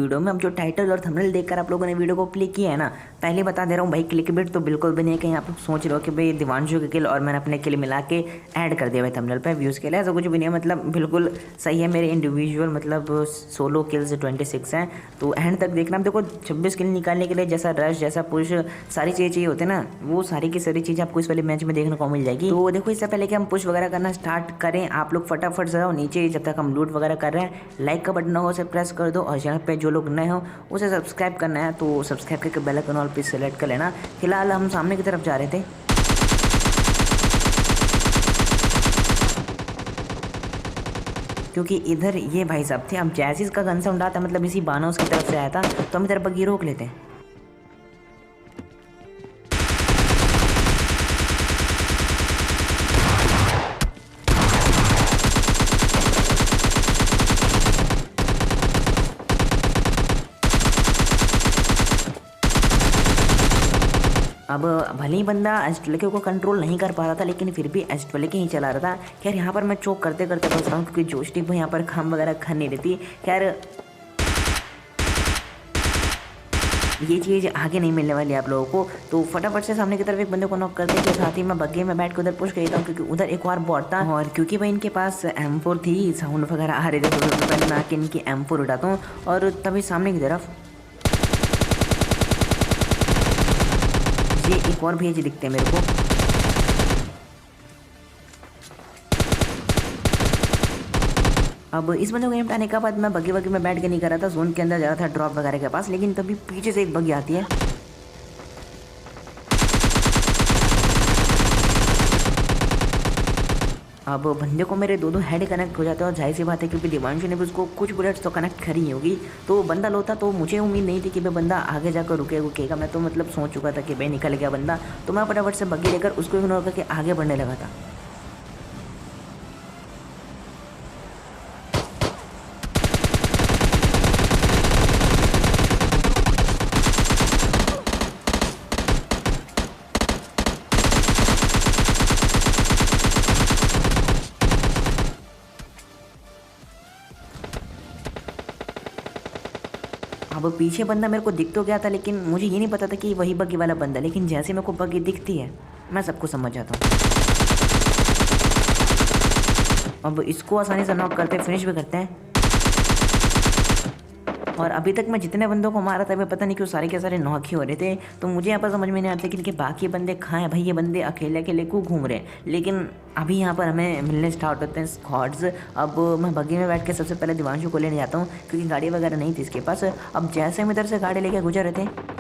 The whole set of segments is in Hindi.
वीडियो में अब जो टाइटल और थंबनेल देखकर आप लोगों ने वीडियो को क्लिक किया है ना, पहले बता दे रहा हूँ भाई, क्लिकबेट तो बिल्कुल भी नहीं है। कहीं आप लोग सोच रहे हो कि भाई दिवांशु के किल और मैंने अपने किल मिला के ऐड कर दिया भाई थंबनेल पे व्यूज़ के लिए, ऐसा कुछ भी नहीं है। मतलब बिल्कुल सही है मेरे इंडिविजुअल, मतलब सोलो किल्स 26 हैं। तो एंड तक देखना। देखो 26 किल निकालने के लिए जैसा रश, जैसा पुश, सारी चीज़ें चाहिए होते हैं ना, वो सारी की सारी चीज़ें आपको इस वाले मैच में देखने को मिल जाएगी। तो देखो इससे पहले कि हम पुश वगैरह करना स्टार्ट करें, आप लोग फटाफट जाओ नीचे, जब तक हम लूट वगैरह कर रहे हैं लाइक का बटन हो उसे प्रेस कर दो, और चैनल पे जो लोग नए हो उसे सब्सक्राइब करना है तो सब्सक्राइब करके बेल आइकन ऑल पे सेलेक्ट कर लेना। फिलहाल हम सामने की तरफ जा रहे थे, क्योंकि इधर ये भाई साहब थे। अब जैसे इसका गन साउंड आता, मतलब इसी बानोस की तरफ से आया था, तो हम इधर बग्गी रोक लेते हैं। अब भले ही बंदा एस्ट्रोलेके को कंट्रोल नहीं कर पा रहा था, लेकिन फिर भी एस्ट्रोलेके ही चला रहा था। खैर यहाँ पर मैं चोक करते करते बच रहा हूँ, क्योंकि जोस्टिक भी यहाँ पर खम वगैरह खन नहीं रहती। खैर ये चीज़ आगे नहीं मिलने वाली आप लोगों को, तो फटाफट से सामने की तरफ एक बंदे को नॉक करते के साथ ही मैं बग्गे में बैठ के उधर पुश कर था, क्योंकि उधर एक और बॉट था। और क्योंकि भाई इनके पास M4 थी, साउंड वगैरह आ रहे थे, तो सबसे पहले मैं आके इनकी M4 उठाता हूँ। और तभी सामने की तरफ ये एक और भेज दिखते हैं मेरे को। अब इस बंदे को निपटाने के बाद मैं बग्गी में बैठ के नहीं कर रहा था, जोन के अंदर जा रहा था ड्रॉप वगैरह के पास, लेकिन तभी पीछे से एक बग्गी आती है। अब बंदे को मेरे दो हेड कनेक्ट हो जाते हैं, और जाहिर सी बात है क्योंकि दिवांशु ने भी उसको कुछ बुलेट्स तो कनेक्ट करी ही होगी, तो बंदा लोता। तो मुझे उम्मीद नहीं थी कि भाई बंदा आगे जाकर रुकेगा। मैं तो मतलब सोच चुका था कि भाई निकल गया बंदा, तो मैं फटाफट से बग्गी लेकर उसको इग्नोर करके आगे बढ़ने लगा था। अब पीछे बंदा मेरे को दिख तो गया था, लेकिन मुझे ये नहीं पता था कि वही बग्गी वाला बंदा। लेकिन जैसे मेरे को बग्गी दिखती है, मैं सबको समझ जाता हूँ। अब इसको आसानी से नॉक करते, फिनिश भी करते हैं। और अभी तक मैं जितने बंदों को मारा था, वे पता नहीं क्यों सारे के सारे नॉक ही हो रहे थे। तो मुझे यहाँ पर समझ में नहीं आता कि इनके बाकी बंदे कहाँ हैं भाई, ये बंदे अकेले अकेले क्यों घूम रहे हैं। लेकिन अभी यहाँ पर हमें मिलने स्टार्ट होते हैं स्क्वाड्स। अब मैं बग्गी में बैठ के सबसे पहले दिवांशु को लेने जाता हूँ, क्योंकि गाड़ी वगैरह नहीं थी इसके पास। अब जैसे हम इधर से गाड़ी लेके गुजर रहे थे,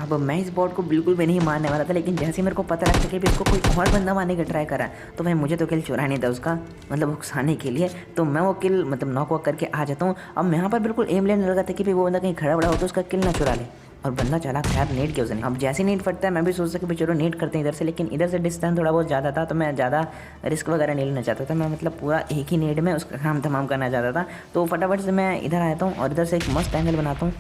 अब मैं इस बॉट को बिल्कुल भी नहीं मारने वाला था, लेकिन जैसे मेरे को पता लगता कि इसको कोई और बंदा मारने का ट्राई करा, तो भाई मुझे तो किल चुरा नहीं था उसका, मतलब उकसाने के लिए। तो मैं वो किल मतलब नॉक वॉक करके आ जाता हूँ। अब मैं यहाँ पर बिल्कुल एम लेने लगा था कि भाई वो बंदा कहीं खड़ा बड़ा हो तो उसका किल ना चुरा ले, और बंदा चला खैर नेट किया उसने। अब जैसे नेट फटता है, मैं भी सोचता कि भाई चलो नेट करते हैं इधर से, लेकिन इधर से डिस्टेंस थोड़ा बहुत ज़्यादा था, तो मैं ज़्यादा रिस्क वगैरह नहीं लेना चाहता था। मैं मतलब पूरा एक ही नेट में उसका काम तमाम करना चाहता था। तो फटाफट से मैं इधर आता हूँ और इधर से एक मस्त एंगल बनाता हूँ,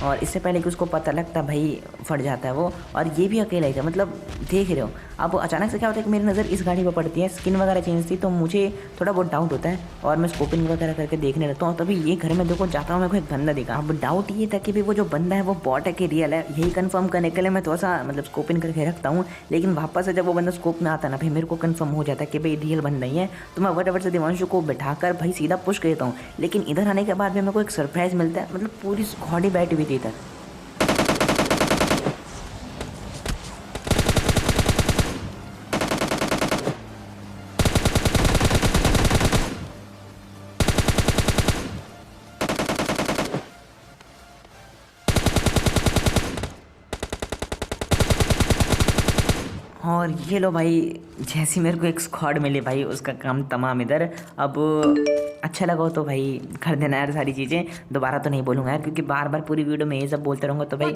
और इससे पहले कि उसको पता लगता भाई फट जाता है वो। और ये भी अकेला ही था, मतलब देख रहे हो। अब अचानक से क्या होता है कि मेरी नज़र इस गाड़ी पर पड़ती है, स्किन वगैरह चेंज थी, तो मुझे थोड़ा बहुत डाउट होता है, और मैं स्कोपिंग वगैरह करके देखने लगता हूँ। तभी ये घर में देखो जाता हूँ, मेरे को एक बंदा दिखा। अब डाउट ये था कि भाई वो जो बंदा है वो बॉट है कि रियल है, यही कंफर्म करने के लिए मैं थोड़ा सा मतलब स्कोपिंग करके रखता हूँ। लेकिन वापस से जब वो बंदा स्कोप में आता है ना भाई, मेरे को कंफर्म हो जाता है कि भाई रियल बंदा ही है। तो मैं फटाफट से दिवांशु को बैठाकर भाई सीधा पुश करता हूँ। लेकिन इधर आने के बाद भी मेरे को एक सरप्राइज़ मिलता है, मतलब पूरी स्क्वाड बैठी हुई थी इधर। और ये लो भाई, जैसी मेरे को एक स्क्वाड मिली भाई, उसका काम तमाम इधर। अब अच्छा लगा हो तो भाई कर देना यार सारी चीज़ें। दोबारा तो नहीं बोलूँगा यार, क्योंकि बार बार पूरी वीडियो में ये सब बोलते रहूँगा तो भाई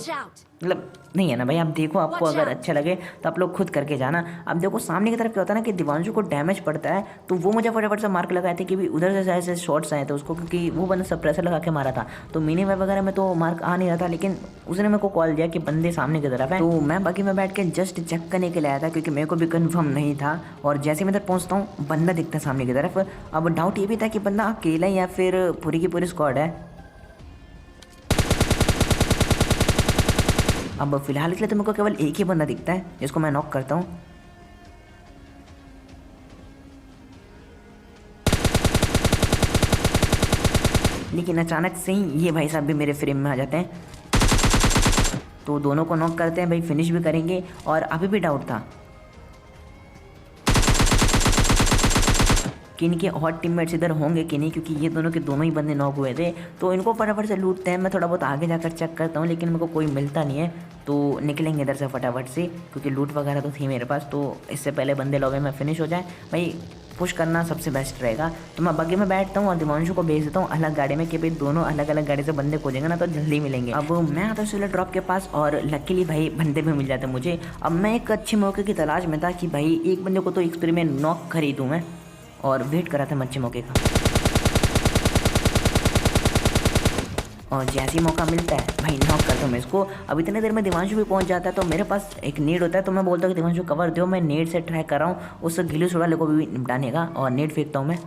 मतलब नहीं है ना भाई। आप देखो, आपको अगर अच्छा लगे तो आप लोग खुद करके जाना। अब देखो सामने की तरफ क्या होता है ना कि दिवांशु को डैमेज पड़ता है, तो वो मुझे फटाफट से मार्क लगाए थे कि भी उधर से शायद से शॉट्स आए थे उसको, क्योंकि वो बंदा सप्रेसर लगा के मारा था। तो मिनी वेब वगैरह में तो मार्क आ नहीं रहा था, लेकिन उसने मेरे को कॉल दिया कि बंदे सामने की तरफ है। तो मैं बाकी में बैठ के जस्ट चेक करने के लिए आया था, क्योंकि मेरे को भी कन्फर्म नहीं था। और जैसे मैं इधर पहुँचता हूँ, बंदा दिखता है सामने की तरफ। अब डाउट ये भी था कि बंदा अकेला या फिर पूरी की पूरी स्क्वाड है। अब फिलहाल के लिए तो मेरे को केवल एक ही बंदा दिखता है जिसको मैं नॉक करता हूँ। लेकिन अचानक से ही ये भाई साहब भी मेरे फ्रेम में आ जाते हैं, तो दोनों को नॉक करते हैं भाई, फिनिश भी करेंगे। और अभी भी डाउट था कि इनके और टीममेट्स इधर होंगे कि नहीं, क्योंकि ये दोनों के दोनों ही बंदे नॉक हुए थे। तो इनको फटाफट से लूटते हैं। मैं थोड़ा बहुत आगे जाकर चेक करता हूँ, लेकिन मेरे को कोई मिलता नहीं है। तो निकलेंगे इधर से फटाफट से, क्योंकि लूट वगैरह तो थी मेरे पास। तो इससे पहले बंदे लॉबी में फिनिश हो जाए भाई, पुश करना सबसे बेस्ट रहेगा। तो मैं बग्गी में बैठता हूँ और दिवांशु को भेज देता हूँ अलग गाड़ी में, कि भाई दोनों अलग अलग गाड़ी से बंदे खोजेंगे ना तो जल्दी मिलेंगे। अब मैं आता हूँ ड्रॉप के पास, और लकीली भाई बंदे भी मिल जाते मुझे। अब मैं एक अच्छे मौके की तलाश में था कि भाई एक बंदे को तो एक्सपेरिमेंट नॉक खरीदूँ मैं, और वेट करा था अच्छे मौके का। और जैसे ही मौका मिलता है भाई नॉक करता हूँ मैं इसको। अब इतने देर में दिवांशु भी पहुंच जाता है, तो मेरे पास एक नीड होता है, तो मैं बोलता हूँ कि दिवांशु कवर दो। मैं नेट से ट्राई कर रहा हूँ उस गिल्ली सोडा को भी निपटाने का, और नेट फेंकता हूँ मैं।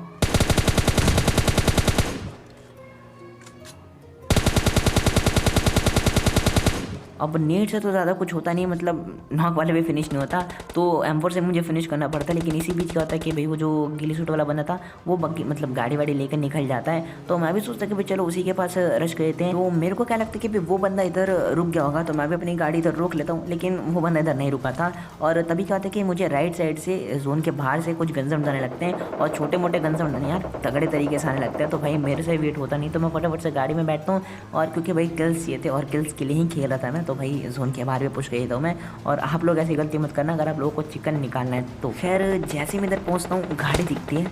अब नेट से तो ज़्यादा कुछ होता नहीं, मतलब नॉक वाले भी फिनिश नहीं होता, तो M4 से मुझे फिनिश करना पड़ता है। लेकिन इसी बीच क्या होता है कि भाई वो जो गिली सूट वाला बंदा था वो बग्गी मतलब गाड़ी वाड़ी लेकर निकल जाता है। तो मैं भी सोचता कि भाई चलो उसी के पास रश कर देते हैं। तो मेरे को क्या लगता है कि भाई वो बंदा इधर रुक गया होगा, तो मैं भी अपनी गाड़ी इधर रोक लेता हूँ। लेकिन वो बंदा इधर नहीं रुका था, और तभी क्या होता है कि मुझे राइट साइड से जोन के बाहर से कुछ गन्स आने लगते हैं, और छोटे मोटे गन्स नहीं यार, तगड़े तरीके से आने लगते हैं। तो भाई मेरे से वेट होता नहीं, तो मैं फटाफट से गाड़ी में बैठता हूँ। और क्योंकि भाई किल्स ये थे और किल्स के लिए ही खेल रहा था मैं, तो भाई जोन के बाहर भी पुश कर देता हूँ मैं। और आप लोग ऐसी गलती मत करना अगर आप लोगों को चिकन निकालना है तो। खैर जैसे मैं इधर पहुँचता हूँ गाड़ी दिखती है,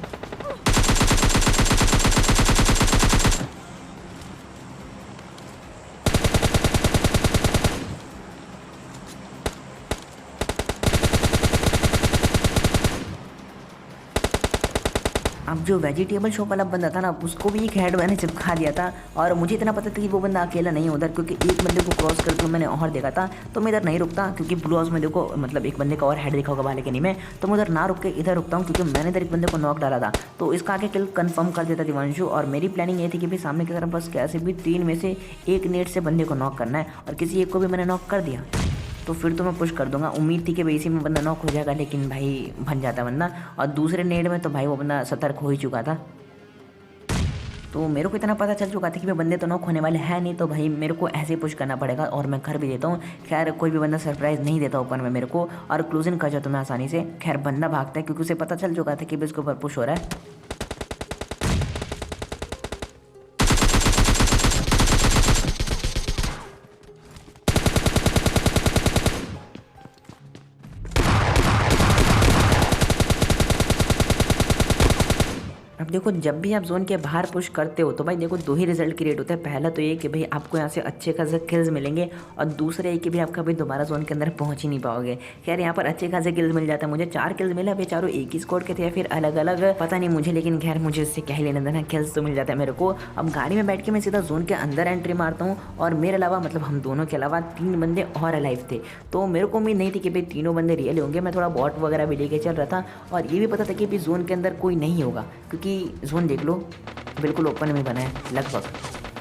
अब जो वेजिटेबल शॉप वाला बंदा था ना उसको भी एक हेड मैंने चिपका दिया था। और मुझे इतना पता था कि वो बंदा अकेला नहीं है उधर, क्योंकि एक बंदे को क्रॉस करके मैंने और देखा था। तो मैं इधर नहीं रुकता, क्योंकि ब्लू हाउस में देखो मतलब एक बंदे का और हेड देखा होगा बालकनी में, तो मैं उधर ना रुक के इधर रुकता हूँ, क्योंकि मैंने इधर एक बंदे को नॉक डाला था। तो इसका आगे किल कन्फर्म कर देता दिवांशु। और मेरी प्लानिंग ये थी कि भाई सामने की तरफ बस कैसे भी 3 में से एक नेट से बंदे को नॉक करना है, और किसी एक को भी मैंने नॉक कर दिया तो फिर तो मैं पुश कर दूंगा। उम्मीद थी कि भाई इसी में बंदा नॉक हो जाएगा, लेकिन भाई बन जाता बंदा। और दूसरे नेट में तो भाई वो बंदा सतर्क हो ही चुका था। तो मेरे को इतना पता चल चुका था कि भाई बंदे तो नॉक होने वाले हैं नहीं, तो भाई मेरे को ऐसे ही पुश करना पड़ेगा, और मैं कर भी देता हूँ। खैर कोई भी बंदा सरप्राइज़ नहीं देता ऊपर में मेरे को, और क्लोजिंग कर जाता हूँ मैं आसानी से। खैर बंदा भागता है, क्योंकि उसे पता चल चुका था कि भाई इसके ऊपर पुश हो रहा है। अब देखो जब भी आप जोन के बाहर पुश करते हो तो भाई देखो 2 ही रिजल्ट क्रिएट होते हैं। पहला तो ये कि भाई आपको यहाँ से अच्छे खासे किल्स मिलेंगे, और दूसरा ये कि भाई आप कभी दोबारा जोन के अंदर पहुँच ही नहीं पाओगे। खैर यहाँ पर अच्छे खासे किल्स मिल जाते हैं मुझे, 4 किल्स मिले। अभी चारों एक ही स्क्वाड के थे या फिर अलग अलग पता नहीं मुझे, लेकिन खैर मुझे इससे क्या ही लेना देना, किल्स तो मिल जाता है मेरे को। अब गाड़ी में बैठ के मैं सीधा जोन के अंदर एंट्री मारता हूँ, और मेरे अलावा मतलब हम दोनों के अलावा 3 बंदे और अलाइव थे। तो मेरे को उम्मीद नहीं थी कि भाई तीनों बंदे रियल होंगे। मैं थोड़ा बॉट वगैरह भी लेके चल रहा था, और ये भी पता था कि भाई जोन के अंदर कोई नहीं होगा, क्योंकि जोन देख लो बिल्कुल ओपन में बना है लगभग।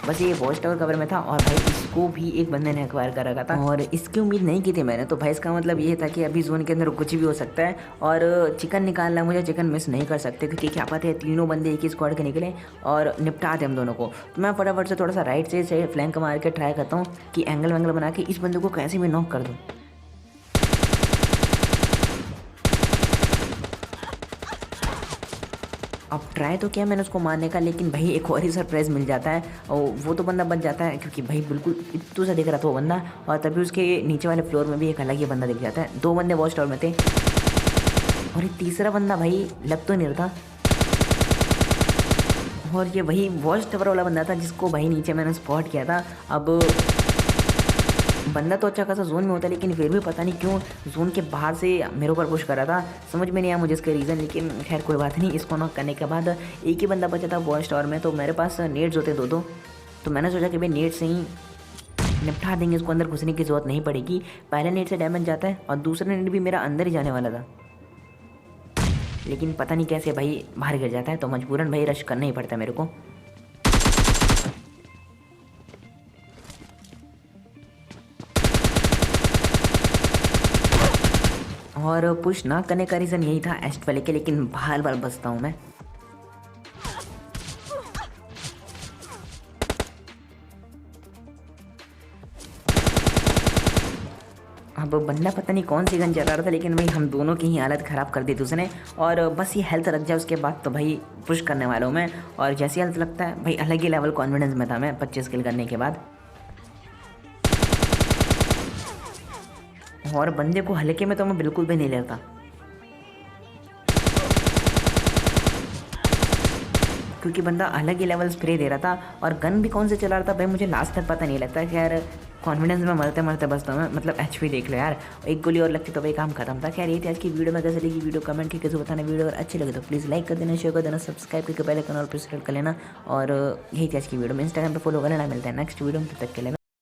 बस ये वॉच टावर कवर में था, और भाई इसको भी एक बंदे ने एक्वायर कर रखा था, और इसकी उम्मीद नहीं की थी मैंने। तो भाई इसका मतलब ये था कि अभी जोन के अंदर कुछ भी हो सकता है, और चिकन निकालना मुझे चिकन मिस नहीं कर सकते, क्योंकि क्या पता है तीनों बंदे एक ही स्क्वाड के निकले और निपटा दे हम दोनों को। तो मैं फटाफट से थोड़ा सा राइट से फ्लैंक मार के ट्राई करता हूँ कि एंगल वैंगल बना के इस बंदे को कैसे भी नॉक कर दूँ। अब ट्राई तो किया मैंने उसको मारने का, लेकिन भाई एक और ही सरप्राइज़ मिल जाता है, और वो तो बंदा बच जाता है, क्योंकि भाई बिल्कुल इतना सा दिख रहा था वो बंदा। और तभी उसके नीचे वाले फ्लोर में भी एक अलग ही बंदा दिख जाता है। 2 बंदे वॉच टावर में थे, और एक तीसरा बंदा भाई लग तो नहीं रहा था, और ये वही वॉच टावर वाला बंदा था जिसको भाई नीचे मैंने स्पॉट किया था। अब बंदा तो अच्छा खासा जोन में होता है, लेकिन फिर भी पता नहीं क्यों जोन के बाहर से मेरे ऊपर पुश कर रहा था। समझ में नहीं आया मुझे इसका रीज़न, लेकिन खैर कोई बात नहीं। इसको नॉक करने के बाद एक ही बंदा बचा था वॉच टावर में, तो मेरे पास नेट्स होते दो, तो मैंने सोचा कि भाई नेट से ही निपटा देंगे, इसको अंदर घुसने की ज़रूरत नहीं पड़ेगी। पहले नेट से डैमेज जाता है और दूसरा नेट भी मेरा अंदर ही जाने वाला था, लेकिन पता नहीं कैसे भाई बाहर गिर जाता है, तो मजबूरन भाई रश करना ही पड़ता है मेरे को। और पुश ना करने का रीज़न यही था एस्ट वाले के, लेकिन बार बार बचता हूँ मैं। अब बंदा पता नहीं कौन सी गन चला रहा था, लेकिन भाई हम दोनों की ही हालत ख़राब कर दी थी उसने। और बस ये हेल्थ लग जाए उसके बाद तो भाई पुश करने वाला हूँ मैं। और जैसी हेल्थ लगता है भाई अलग ही लेवल कॉन्फिडेंस में था मैं 25 किल करने के बाद। और बंदे को हल्के में तो मैं बिल्कुल भी नहीं लेता, क्योंकि बंदा अलग ही लेवल स्प्रे दे रहा था। और गन भी कौन से चला रहा था भाई मुझे लास्ट तक पता नहीं लगता। खैर कॉन्फिडेंस में मरते मरते बचता हूँ मैं, मतलब एचपी देख लो यार, एक गोली और लगती तो भाई काम खत्म था। खैर ये थी आज की वीडियो में, कैसे लगी वीडियो कमेंट करके बताना। वीडियो अगर अच्छी लगे तो प्लीज़ लाइक कर देना, शेयर कर देना, सब्सक्राइब करके पहले चैनल पर कर लेना। और यही थी आज की वीडियो में, इंस्टाग्राम पर फॉलो कर लेना। मिलता है नेक्स्ट वीडियो में, तब तक के लिए।